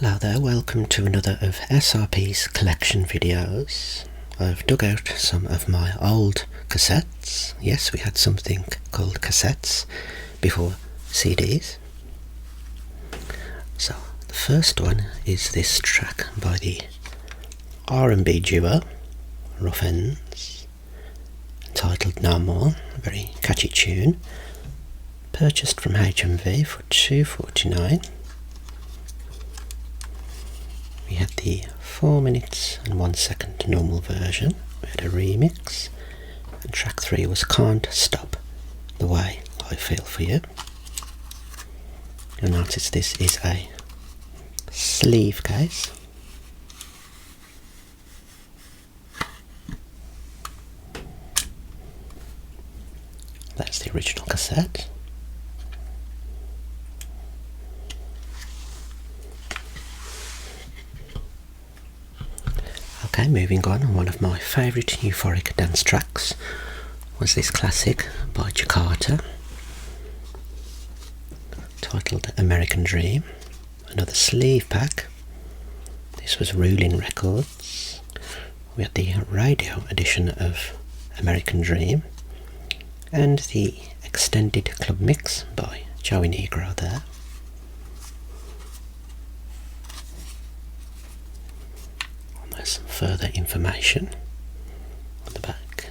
Hello there, welcome to another of SRP's collection videos. I've dug out some of my old cassettes. Yes, we had something called cassettes before CDs. So the first one is this track by the R&B duo Rough Ends, entitled No More, a very catchy tune, purchased from HMV for $2.49. We had the 4 minutes and 1 second normal version, we had a remix, and track 3 was Can't Stop the Way I Feel For You. You'll notice this is a sleeve case. That's the original cassette. Okay, moving on, one of my favourite euphoric dance tracks was this classic by Jakarta, titled American Dream. Another sleeve pack. This was Ruling Records. We had the radio edition of American Dream and the extended club mix by Joey Negro there. There's some further information on the back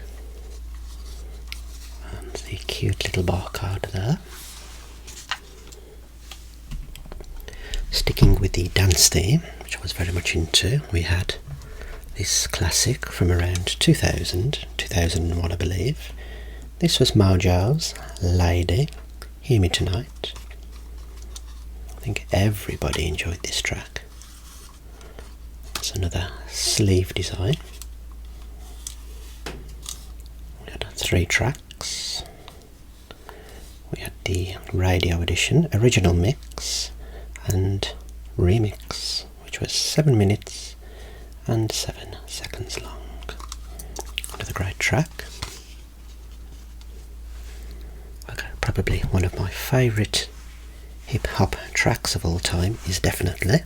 and the cute little barcode there. Sticking with the dance theme, which I was very much into, we had this classic from around 2001 I believe. This was Mojo's Lady, Hear Me Tonight. I think everybody enjoyed this track. It's another sleeve design. We had 3 tracks. We had the radio edition, original mix and remix, which was 7 minutes and 7 seconds long. Another great track. Okay, probably one of my favourite hip hop tracks of all time is definitely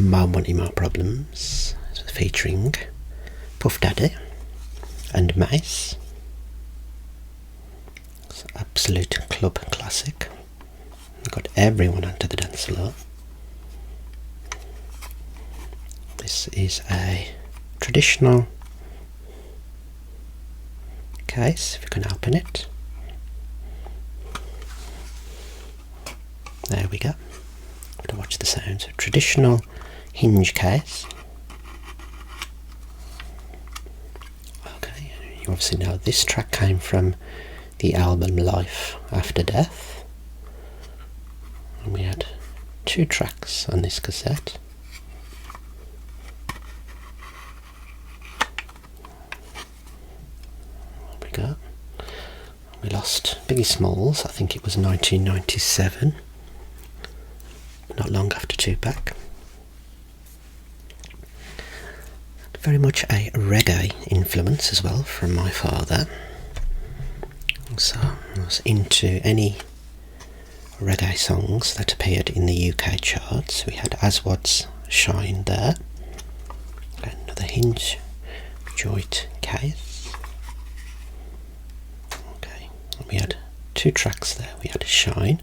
Mo Money Mo Problems, featuring Puff Daddy and Mace. It's an absolute club classic. Got everyone onto the dance floor. This is a traditional case, if you can open it. There we go. Have to watch the sounds. A traditional hinge case. Okay, you obviously know this track came from the album Life After Death. And we had 2 tracks on this cassette. There we go. We lost Biggie Smalls, I think it was 1997. Not long after Tupac. Very much a reggae influence as well from my father. So I was into any reggae songs that appeared in the UK charts. We had Aswad's Shine there. Another hinge joint case. Okay, we had 2 tracks there. We had Shine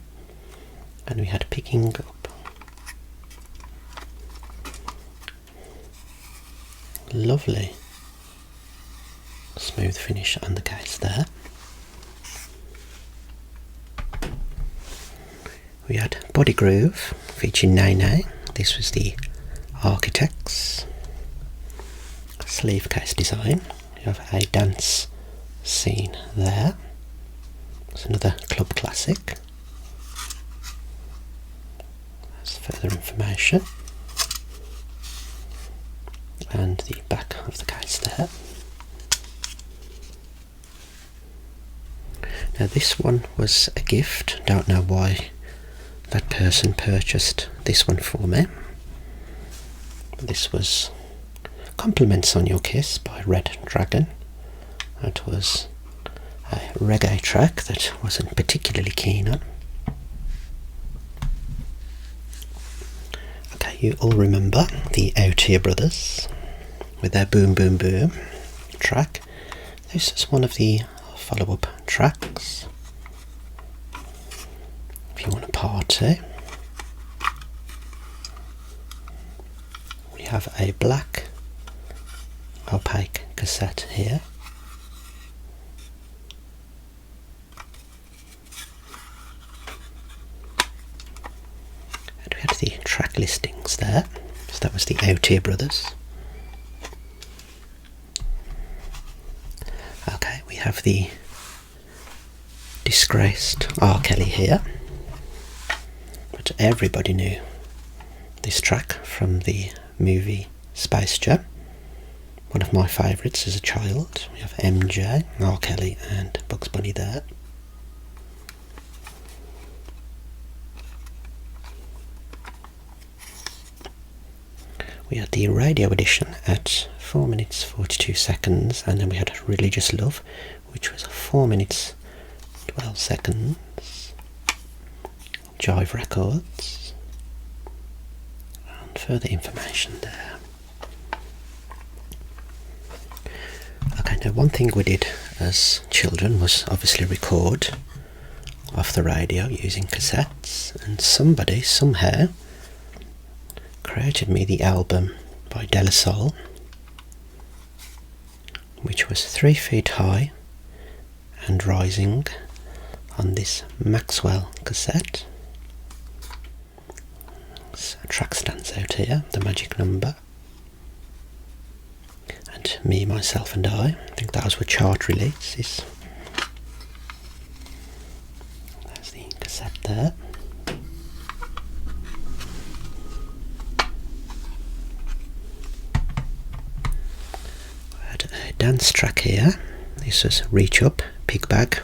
and we had Picking Up. Lovely smooth finish on the case there. We had Body Groove featuring Nene. This was the Architects sleeve case design. You have a dance scene there. It's another club classic. There's further information. And the back of the case there. Now this one was a gift. Don't know why that person purchased this one for me. This was Compliments on Your Kiss by Red Dragon. That was a reggae track that I wasn't particularly keen on. Okay, you all remember the Out Here Brothers with their Boom Boom Boom track. This is one of the follow-up tracks. If you want to party, we have a black opaque cassette here. And we had the track listings there. So that was the Out Here Brothers. Okay, we have the disgraced R. Kelly here. But everybody knew this track from the movie Space Jam. One of my favourites as a child. We have MJ, R. Kelly and Bugs Bunny there. We had the radio edition at 4 minutes 42 seconds, and then we had Religious Love, which was 4 minutes 12 seconds. Jive Records, and further information there. Okay, now one thing we did as children was obviously record off the radio using cassettes, and somebody somehow created me the album by De La Soul, which was 3 feet high and rising on this Maxwell cassette. So track stands out here, the magic number, and Me, Myself and I think those were chart releases. There's the cassette there. A dance track here. This was Reach Up, Pig Bag.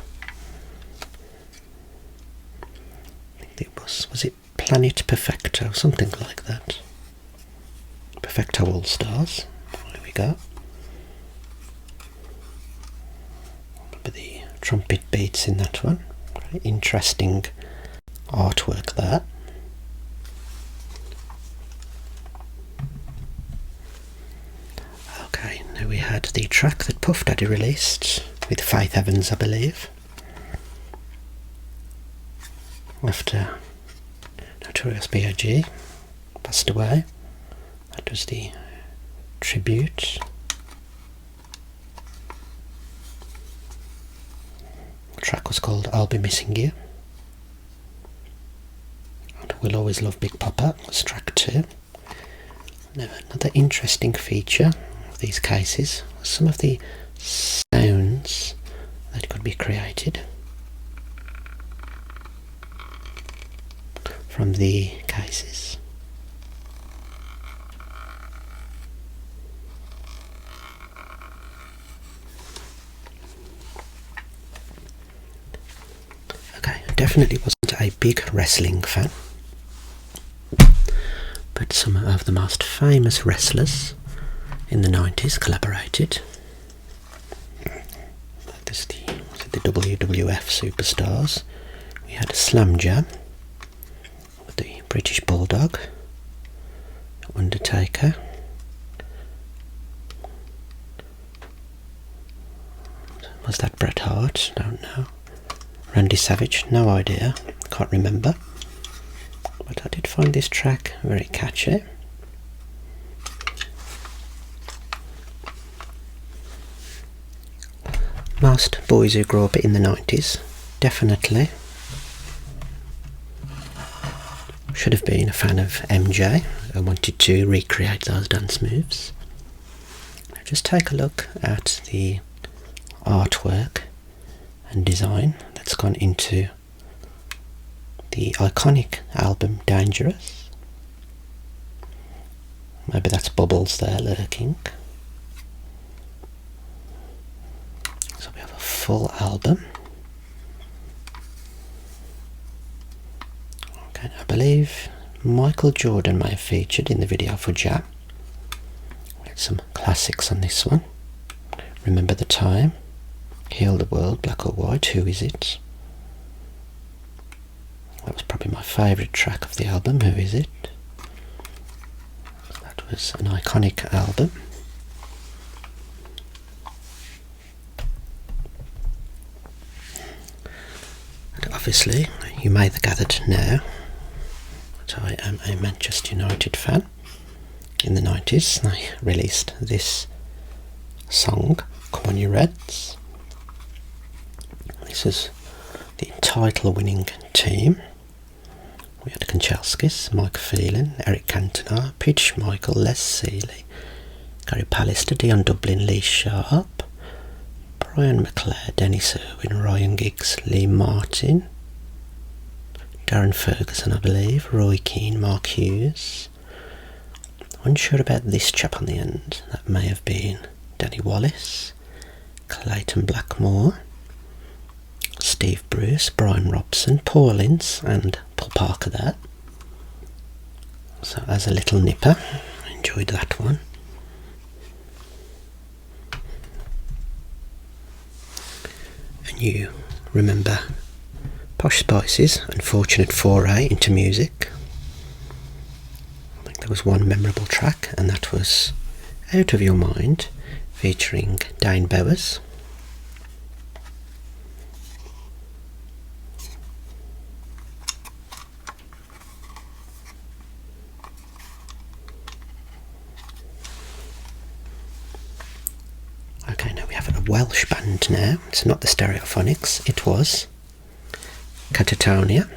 I think it was it Planet Perfecto, something like that. Perfecto All Stars. There we go. Remember the trumpet beats in that one. Very interesting artwork there. Okay, now we had the track that Puff Daddy released with Faith Evans, I believe, after Notorious B.I.G. passed away. That was the tribute. The track was called I'll Be Missing You. And We'll Always Love Big Papa was track 2. Now, another interesting feature of these cases was some of the sounds that could be created from the cases. Okay, I definitely wasn't a big wrestling fan, but some of the most famous wrestlers in the 90s collaborated. There's the WWF superstars. We had a Slam Jam with the British Bulldog, Undertaker, was that Bret Hart? Don't know. Randy Savage? No idea. Can't remember. But I did find this track very catchy. Most boys who grew up in the 90s definitely should have been a fan of MJ and wanted to recreate those dance moves. Now just take a look at the artwork and design that's gone into the iconic album Dangerous. Maybe that's Bubbles there lurking. So we have a full album. Okay, I believe Michael Jordan may have featured in the video for Jam. We had some classics on this one. Remember the Time, Heal the World, Black or White, Who Is It? That was probably my favourite track of the album, Who Is It? was an iconic album. And obviously, you may have gathered now that I am a Manchester United fan. In the 90s, they released this song, Come On You Reds. This is the title-winning team. We had Kanchelskis, Mike Phelan, Eric Cantona, Pete Schmeichel, Les Seeley, Gary Pallister, Dion Dublin, Lee Sharp, Brian McLeod, Dennis Irwin, Ryan Giggs, Lee Martin, Darren Ferguson, I believe, Roy Keane, Mark Hughes. Unsure about this chap on the end. That may have been Danny Wallace, Clayton Blackmore, Steve Bruce, Brian Robson, Paul Ince and Paul Parker there. So as a little nipper, I enjoyed that one. And you remember Posh Spice's unfortunate foray into music. I think there was one memorable track, and that was Out of Your Mind, featuring Dane Bowers. Okay, now we have a Welsh band now. It's not the Stereophonics, it was Catatonia.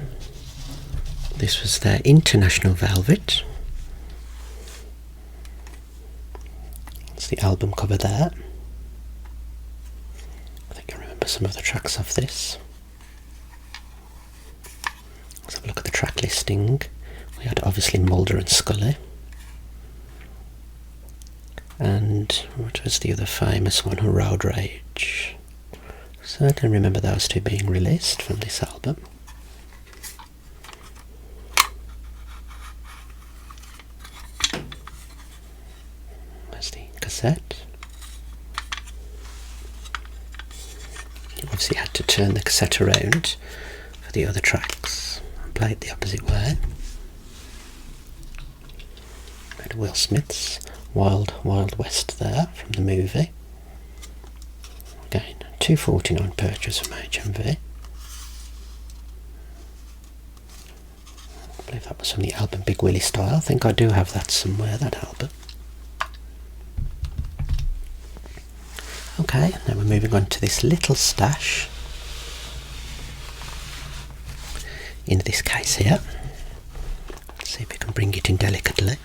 This was their International Velvet. That's the album cover there. I think I remember some of the tracks of this. Let's have a look at the track listing. We had obviously Mulder and Scully. And what was the other famous one? Road Rage. So I don't remember those two being released from this album. There's the cassette. You obviously had to turn the cassette around for the other tracks and play it the opposite way. And Will Smith's Wild Wild West there from the movie. Again, $2.49 purchase from HMV. I believe that was from the album Big Willie Style. I think I do have that somewhere, that album. Okay, now we're moving on to this little stash. In this case here. Let's see if we can bring it in delicately.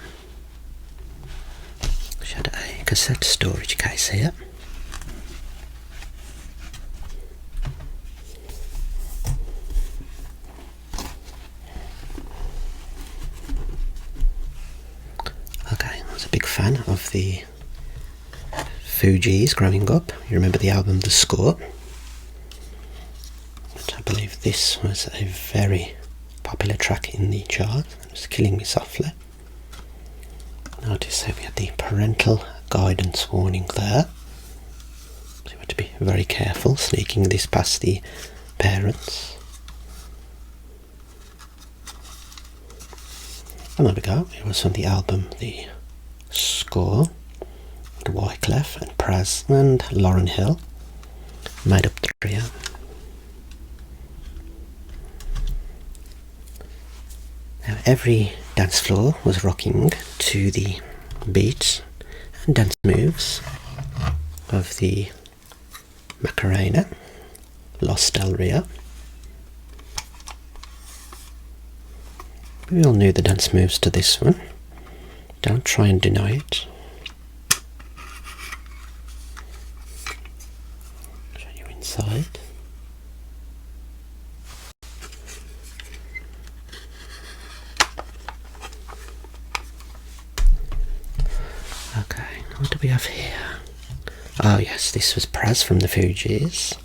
We had a cassette storage case here. Okay, I was a big fan of the Fugees growing up. You remember the album The Score? But I believe this was a very popular track in the chart. It was Killing Me Softly. Notice how we had the parental guidance warning there. So you had to be very careful sneaking this past the parents. And there we go, it was on the album The Score. Wyclef and Praz and Lauryn Hill made up the trio. Now every dance floor was rocking to the beats and dance moves of the Macarena, Los Del Rio. We all knew the dance moves to this one. Don't try and deny it. Inside. Okay, what do we have here? Oh yes, this was Praz from the Fugees.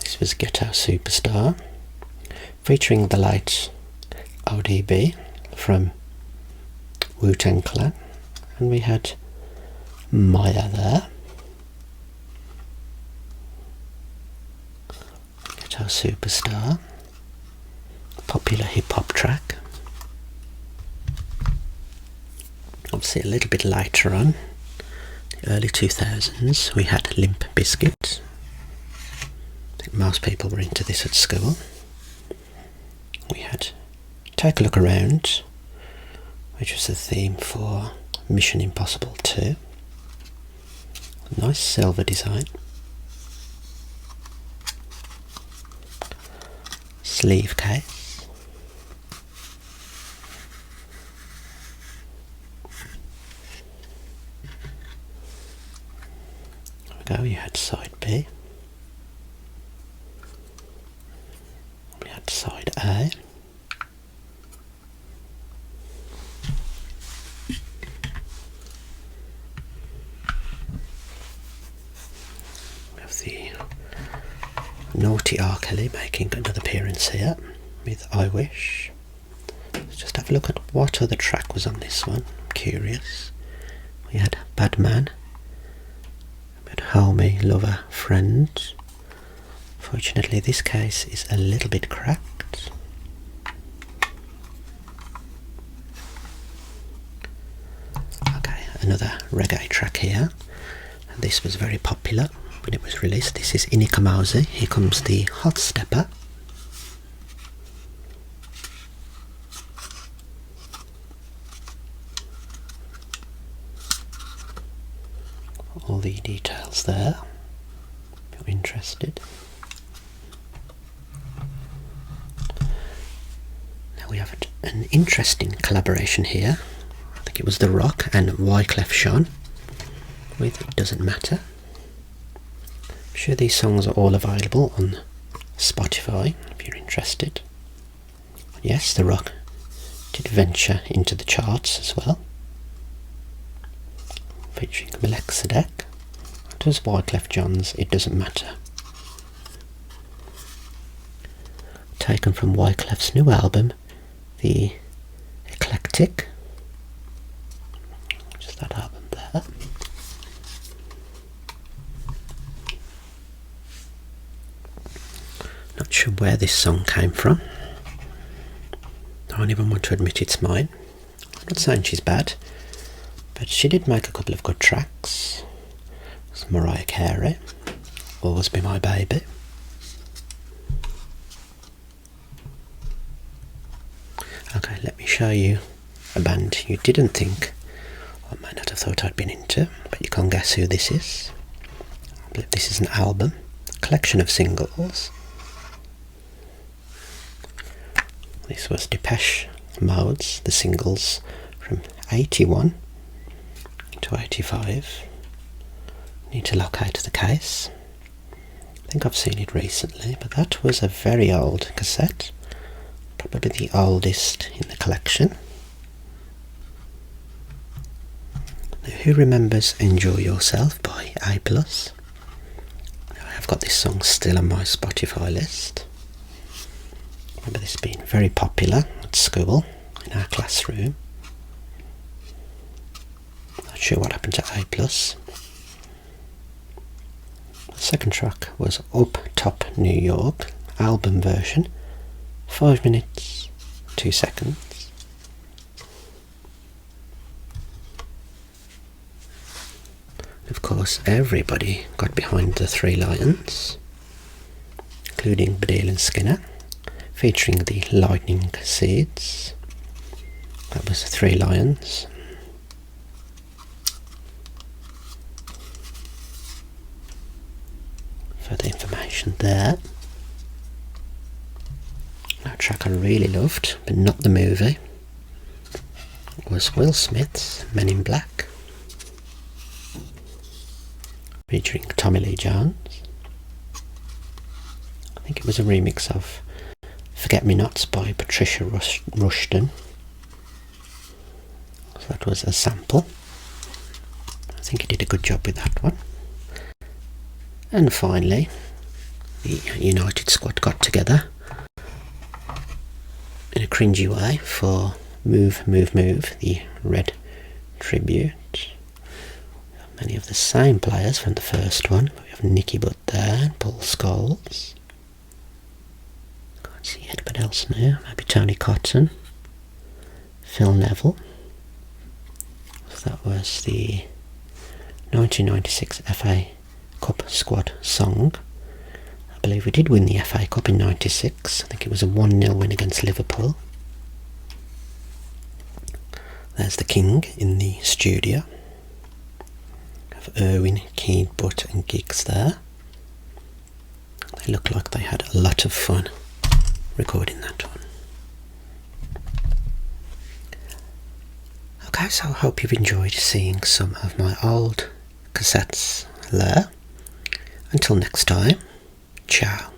This was Ghetto Superstar, featuring the late ODB from Wu-Tang Clan, and we had Maya there. Ghetto Superstar, popular hip hop track. obviously a little bit later on, the early 2000s, we had Limp Bizkit. I think most people were into this at school. We had Take a Look Around, which was the theme for Mission Impossible 2. Nice silver design. Sleeve case. There we go, you had side B. We had side A. The Naughty R. Kelly making another appearance here with I Wish. Let's just have a look at what other track was on this one. I'm curious. We had Bad Man, we had Homie, Lover, Friend. Fortunately this case is a little bit cracked. Okay, another reggae track here. This was very popular when it was released. This is Inikamosi. Here comes the Hot Stepper. All the details there, if you're interested. Now we have an interesting collaboration here. I think it was The Rock and Wyclef Jean with It Doesn't Matter. I'm sure these songs are all available on Spotify if you're interested. Yes, The Rock did venture into the charts as well, featuring Melchizedek. It was Wyclef Jean's It Doesn't Matter, taken from Wyclef's new album, The Eclectic, which is that album there. Not sure where this song came from. I don't even want to admit it's mine. I'm not saying she's bad, but she did make a couple of good tracks. It was Mariah Carey, Always Be My Baby. Okay, let me show you a band you didn't think, or might not have thought I'd been into, but you can't guess who this is. I believe this is an album, a collection of singles. This was Depeche Mode's, the singles from 81 to 85. Need to locate the case. I think I've seen it recently, but that was a very old cassette. Probably the oldest in the collection. Now, who remembers Enjoy Yourself by A+? I've got this song still on my Spotify list. I remember this being very popular at school, in our classroom. Not sure what happened to A+. The second track was Up Top New York, album version, 5 minutes, 2 seconds. Of course, everybody got behind the Three Lions, including Baddiel and Skinner, featuring the Lightning Seeds. That was Three Lions. Further information there. A track I really loved, but not the movie, was Will Smith's Men in Black, featuring Tommy Lee Jones. I think it was a remix of Forget Me Nots by Patricia Rushton. So that was a sample. I think he did a good job with that one. And finally, the United Squad got together in a cringy way for Move, Move, Move, the Red Tribute. Many of the same players from the first one. We have Nicky Butt there, and Paul Scholes. Can't see anybody else now. Maybe Tony Cotton, Phil Neville. that was the 1996 FA Cup squad song. I believe we did win the FA Cup in 96. I think it was a 1-0 win against Liverpool. There's the King in the studio. Have Irwin, Keane, Butt and Giggs there. They look like they had a lot of fun recording that one. Okay, so I hope you've enjoyed seeing some of my old cassettes there. Until next time, ciao.